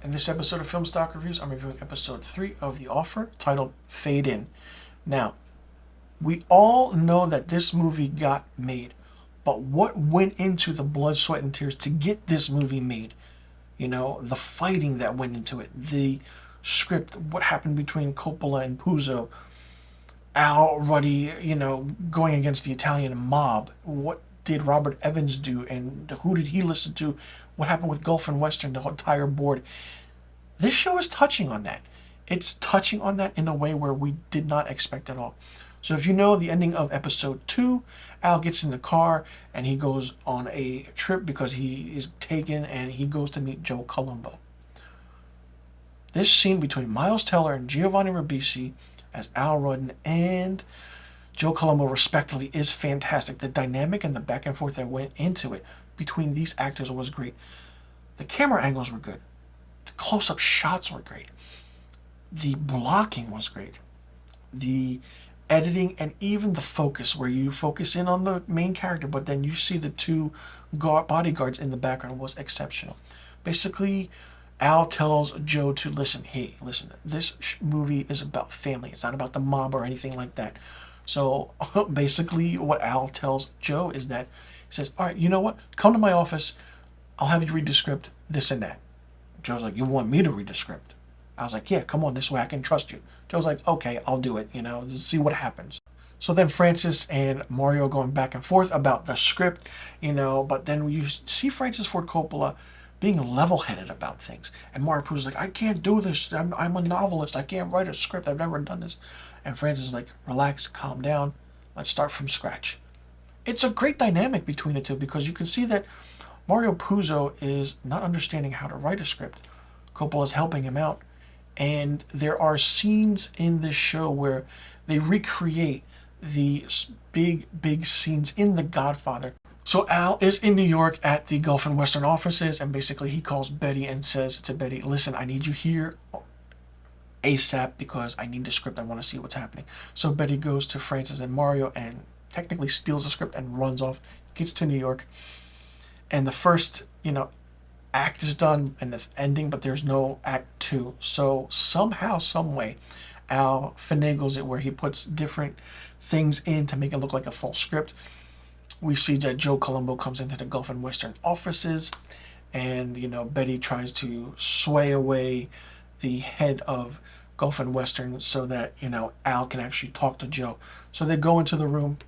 In this episode of Film Stock Reviews, I'm reviewing episode 3 of The Offer, titled Fade In. Now, we all know that this movie got made, but what went into the blood, sweat, and tears to get this movie made? You know, the fighting that went into it, the script, what happened between Coppola and Puzo, Al Ruddy, going against the Italian mob. What did Robert Evans do, and who did he listen to? What happened with Gulf and Western, the entire board? This show is touching on that. It's touching on that in a way where we did not expect at all. So if you know the ending of episode 2, Al gets in the car and he goes on a trip because he is taken and he goes to meet Joe Colombo. This scene between Miles Teller and Giovanni Ribisi as Al Rudden and Joe Colombo respectively is fantastic. The dynamic and the back and forth that went into it between these actors was great. The camera angles were good. The close-up shots were great. The blocking was great. The editing and even the focus, where you focus in on the main character but then you see the two bodyguards in the background, was exceptional. Basically, Al tells Joe to listen, this movie is about family. It's not about the mob or anything like that. So basically what Al tells Joe is that he says, all right, you know what? Come to my office. I'll have you read the script, this and that. Joe's like, you want me to read the script? I was like, yeah, come on, this way I can trust you. Joe's like, okay, I'll do it, see what happens. So then Francis and Mario going back and forth about the script, but then you see Francis Ford Coppola being level-headed about things. And Mario Puzo's like, I can't do this. I'm a novelist. I can't write a script. I've never done this. And Francis is like, relax, calm down. Let's start from scratch. It's a great dynamic between the two because you can see that Mario Puzo is not understanding how to write a script. Coppola's helping him out. And there are scenes in this show where they recreate the big scenes in The Godfather. So Al is in New York at the Gulf and Western offices, and basically he calls Betty and says to Betty, listen, I need you here ASAP because I need the script. I want to see what's happening. So Betty goes to Francis and Mario and technically steals the script and runs off, gets to New York. And the first, act is done and the ending, but there's no act 2. So somehow, some way, Al finagles it where he puts different things in to make it look like a full script. We see that Joe Colombo comes into the Gulf and Western offices, and Betty tries to sway away the head of Gulf and Western so that Al can actually talk to Joe. So they go into the room,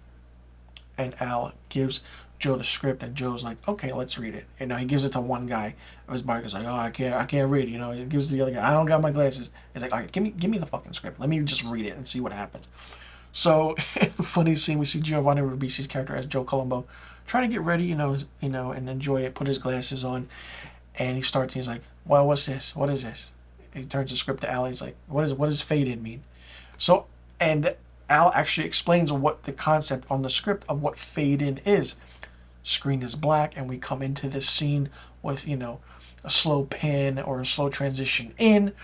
and Al gives Joe the script, and Joe's like, okay, let's read it. He gives it to one guy. His bodyguard's like, oh, I can't read. He gives the other guy, I don't got my glasses. He's like, all right, give me the fucking script. Let me just read it and see what happens. So, funny scene, we see Giovanni Ribisi's character as Joe Colombo trying to get ready, and enjoy it, put his glasses on, and he's like, well, what's this? What is this? He turns the script to Al. He's like, what does fade in mean? So, and Al actually explains what the concept on the script of what fade in is. Screen is black, and we come into this scene with, a slow pan or a slow transition in,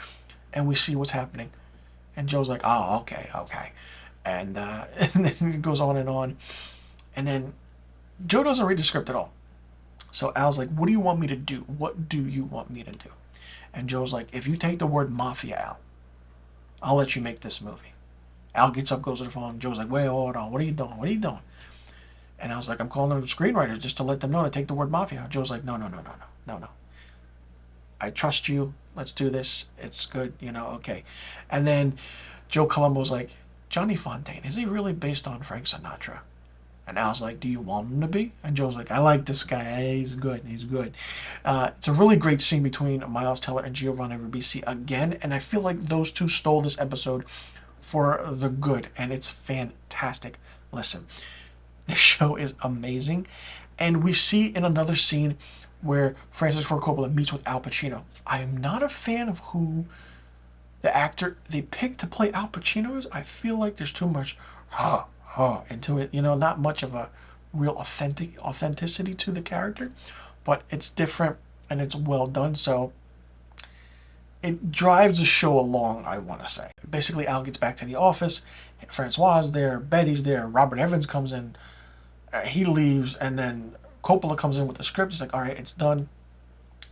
and we see what's happening. And Joe's like, oh, okay. And then it goes on. And then Joe doesn't read the script at all. So Al's like, what do you want me to do? What do you want me to do? And Joe's like, if you take the word mafia out, I'll let you make this movie. Al gets up, goes to the phone. Joe's like, wait, hold on. What are you doing? And I was like, I'm calling the screenwriters just to let them know to take the word mafia out. Joe's like, no. I trust you. Let's do this. It's good, okay. And then Joe Colombo's like, Johnny Fontaine, is he really based on Frank Sinatra? And Al's like, do you want him to be? And Joe's like, I like this guy. He's good. It's a really great scene between Miles Teller and Giovanni Ribisi again. And I feel like those two stole this episode for the good. And it's fantastic. Listen, this show is amazing. And we see in another scene where Francis Ford Coppola meets with Al Pacino. I am not a fan of who the actor they picked to play Al Pacino is. I feel like there's too much into it. Not much of a real authenticity to the character, but it's different and it's well done. So it drives the show along, I want to say. Basically, Al gets back to the office. Francois is there. Betty's there. Robert Evans comes in. He leaves, and then Coppola comes in with the script. He's like, all right, it's done.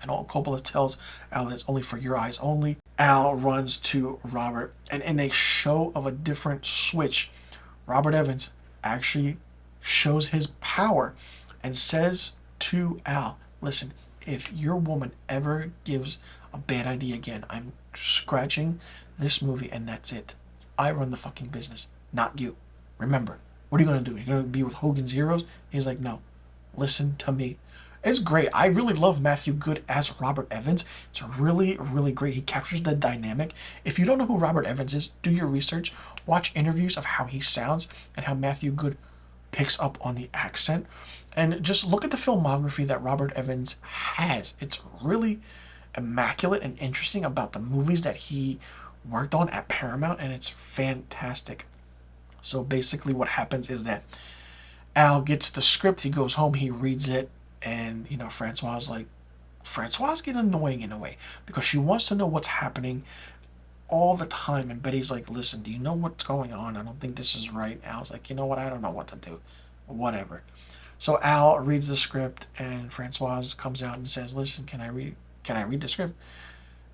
And all Coppola tells Al it's only for your eyes only. Al runs to Robert, and in a show of a different switch, Robert Evans actually shows his power and says to Al, listen, if your woman ever gives a bad idea again, I'm scratching this movie and that's it. I run the fucking business, not you. Remember, what are you going to do? You're going to be with Hogan's Heroes? He's like, no, listen to me. It's great. I really love Matthew Good as Robert Evans. It's really, really great. He captures the dynamic. If you don't know who Robert Evans is, do your research. Watch interviews of how he sounds and how Matthew Good picks up on the accent. And just look at the filmography that Robert Evans has. It's really immaculate and interesting about the movies that he worked on at Paramount, and it's fantastic. So basically what happens is that Al gets the script, he goes home, he reads it, and, Francois getting annoying in a way because she wants to know what's happening all the time. And Betty's like, listen, do you know what's going on? I don't think this is right. Al's like, you know what? I don't know what to do. Whatever. So Al reads the script and Francois comes out and says, listen, can I read the script?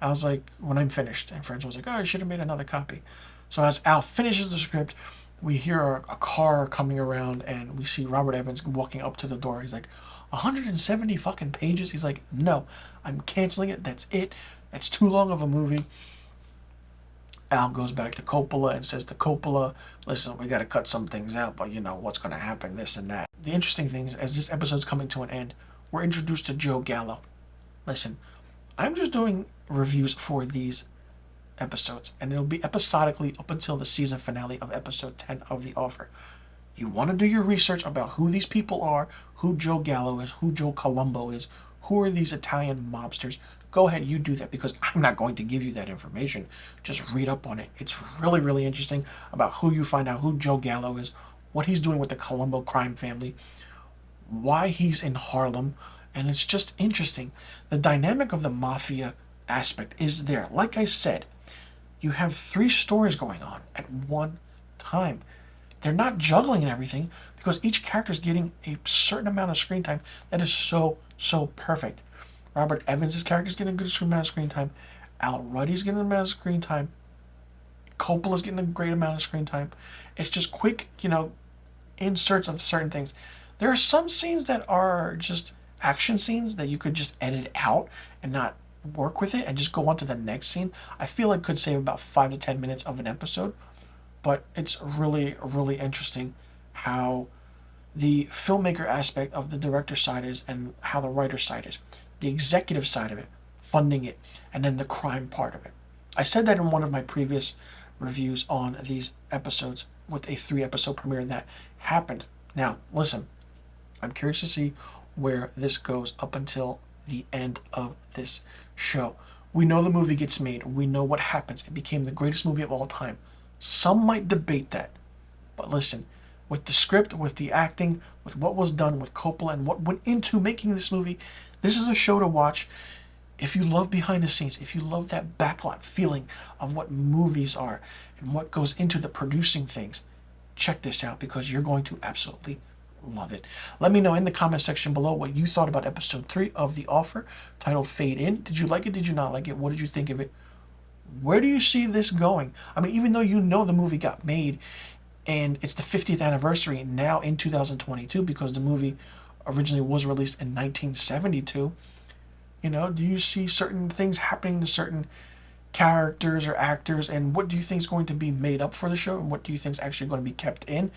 Al's like, when I'm finished. And Francois was like, oh, I should have made another copy. So as Al finishes the script, we hear a car coming around and we see Robert Evans walking up to the door. He's like, 170 fucking pages? He's like, no, I'm canceling it. That's it. That's too long of a movie. Al goes back to Coppola and says to Coppola, listen, we got to cut some things out, but what's going to happen, this and that. The interesting thing is, as this episode's coming to an end, we're introduced to Joe Gallo. Listen, I'm just doing reviews for these episodes, and it'll be episodically up until the season finale of episode 10 of The Offer. You want to do your research about who these people are, who Joe Gallo is, who Joe Colombo is, who are these Italian mobsters. Go ahead, you do that, because I'm not going to give you that information. Just read up on it. It's really, really interesting about who you find out who Joe Gallo is, what he's doing with the Colombo crime family, why he's in Harlem, and it's just interesting. The dynamic of the mafia aspect is there. Like I said, you have 3 stories going on at one time. They're not juggling and everything because each character is getting a certain amount of screen time that is so, so perfect. Robert Evans' character is getting a good amount of screen time. Al Ruddy's getting an amount of screen time. Coppola's getting a great amount of screen time. It's just quick, inserts of certain things. There are some scenes that are just action scenes that you could just edit out and not work with it and just go on to the next scene. I feel like could save about 5 to 10 minutes of an episode. But it's really, really interesting how the filmmaker aspect of the director side is and how the writer side is. The executive side of it, funding it, and then the crime part of it. I said that in one of my previous reviews on these episodes with a 3-episode premiere that happened. Now, listen, I'm curious to see where this goes up until the end of this show. We know the movie gets made. We know what happens. It became the greatest movie of all time. Some might debate that. But listen, with the script, with the acting, with what was done with Coppola and what went into making this movie, this is a show to watch. If you love behind the scenes, if you love that backlot feeling of what movies are and what goes into the producing things, check this out because you're going to absolutely love it. Let me know in the comment section below what you thought about episode 3 of The Offer, titled Fade In. Did you like it? Did you not like it? What did you think of it? Where do you see this going? I mean, even though the movie got made and it's the 50th anniversary now in 2022 because the movie originally was released in 1972, do you see certain things happening to certain characters or actors, and what do you think is going to be made up for the show, and what do you think is actually going to be kept in?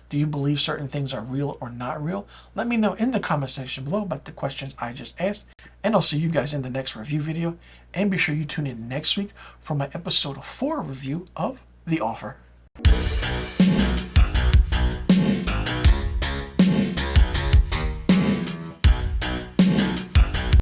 Do you believe certain things are real or not real? Let me know in the comment section below about the questions I just asked, and I'll see you guys in the next review video, and be sure you tune in next week for my episode 4 review of The Offer.